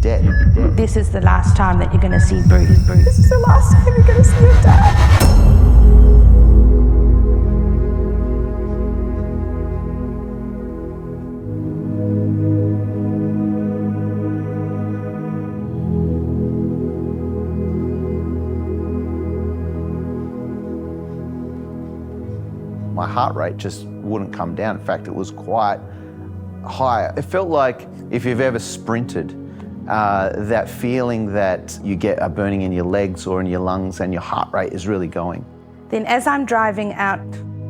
dead. This is the last time that you're going to see Bruce. This is the last time you're going to see your dad. My heart rate just wouldn't come down. In fact, it was quite high. It felt like if you've ever sprinted, that feeling that you get a burning in your legs or in your lungs and your heart rate is really going. Then as I'm driving out,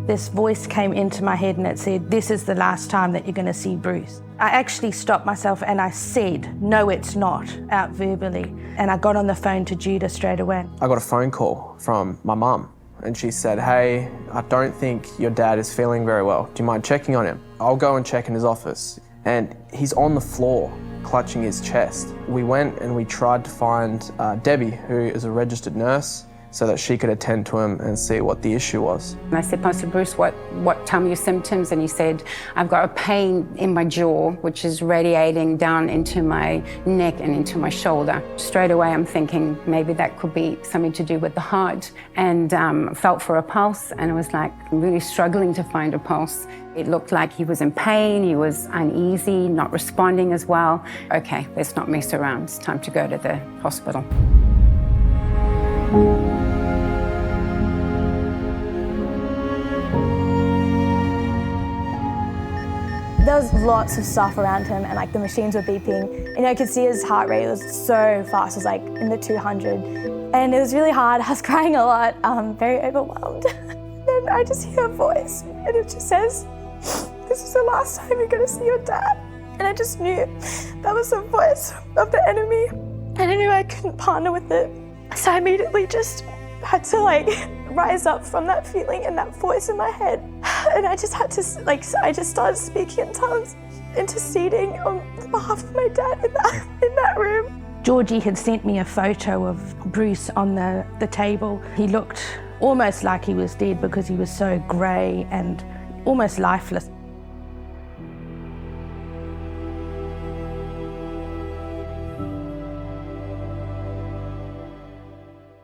this voice came into my head and it said, this is the last time that you're going to see Bruce. I actually stopped myself and I said, no, it's not, out verbally. And I got on the phone to Judah straight away. I got a phone call from my mum. And she said, hey, I don't think your dad is feeling very well. Do you mind checking on him? I'll go and check in his office. And he's on the floor, clutching his chest. We went and we tried to find Debbie, who is a registered nurse, so that she could attend to him and see what the issue was. And I said, Pastor Bruce, tell me your symptoms? And he said, I've got a pain in my jaw, which is radiating down into my neck and into my shoulder. Straight away, I'm thinking maybe that could be something to do with the heart. And felt for a pulse, and it was like really struggling to find a pulse. It looked like he was in pain, he was uneasy, not responding as well. Okay, let's not mess around. It's time to go to the hospital. There was lots of stuff around him and like the machines were beeping. And I could see his heart rate was so fast, it was like in the 200. And it was really hard, I was crying a lot, very overwhelmed. Then I just hear a voice and it just says, this is the last time you're gonna see your dad. And I just knew that was the voice of the enemy. And I knew I couldn't partner with it. So I immediately just had to like rise up from that feeling and that voice in my head. And I just had to, I just started speaking in tongues, interceding on behalf of my dad in that room. Georgie had sent me a photo of Bruce on the table. He looked almost like he was dead because he was so grey and almost lifeless.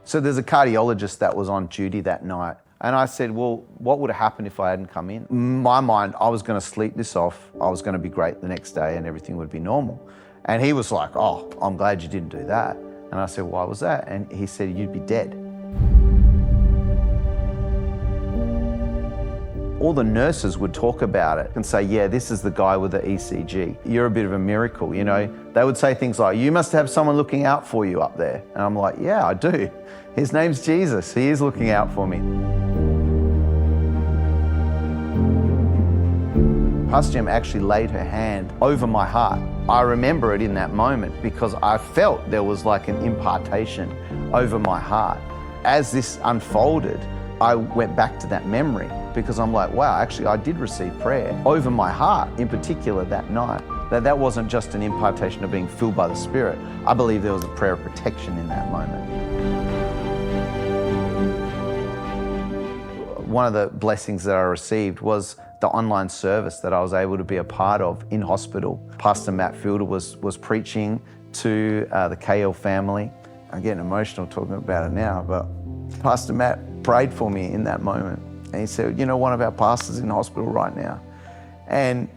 So there's a cardiologist that was on duty that night. And I said, well, what would have happened if I hadn't come in? In my mind, I was going to sleep this off. I was going to be great the next day and everything would be normal. And he was like, oh, I'm glad you didn't do that. And I said, why was that? And he said, you'd be dead. All the nurses would talk about it and say, yeah, this is the guy with the ECG. You're a bit of a miracle, you know. They would say things like, you must have someone looking out for you up there. And I'm like, yeah, I do. His name's Jesus. He is looking out for me. Pastor Jem actually laid her hand over my heart. I remember it in that moment because I felt there was like an impartation over my heart. As this unfolded, I went back to that memory because I'm like, wow, actually I did receive prayer over my heart in particular that night. That wasn't just an impartation of being filled by the Spirit. I believe there was a prayer of protection in that moment. One of the blessings that I received was the online service that I was able to be a part of in hospital. Pastor Matt Fielder was preaching to the KL family. I'm getting emotional talking about it now, but Pastor Matt prayed for me in that moment. And he said, you know, one of our pastors in hospital right now. And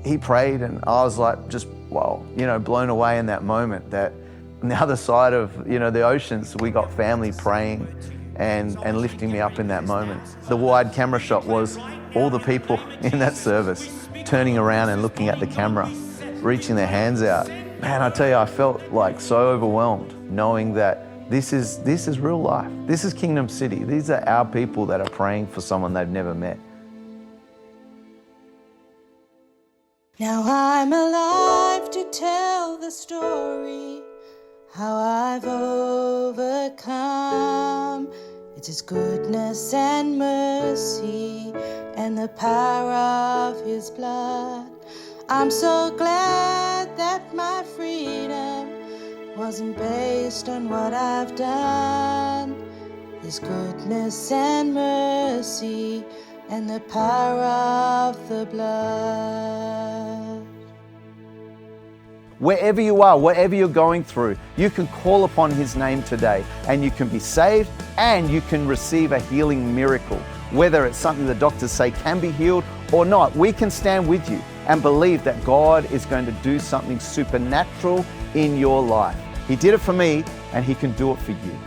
he prayed and I was like, just, wow, you know, blown away in that moment that on the other side of, you know, the oceans, we got family praying and lifting me up in that moment. The wide camera shot was all the people in that service turning around and looking at the camera, reaching their hands out. Man, I tell you, I felt like so overwhelmed knowing that this is real life. This is Kingdom City. These are our people that are praying for someone they've never met. Now I'm alive to tell the story, how I've overcome. It's His goodness and mercy and the power of His blood. I'm so glad that my freedom wasn't based on what I've done. His goodness and mercy and the power of the blood. Wherever you are, whatever you're going through, you can call upon His name today and you can be saved and you can receive a healing miracle. Whether it's something the doctors say can be healed or not, we can stand with you and believe that God is going to do something supernatural in your life. He did it for me and He can do it for you.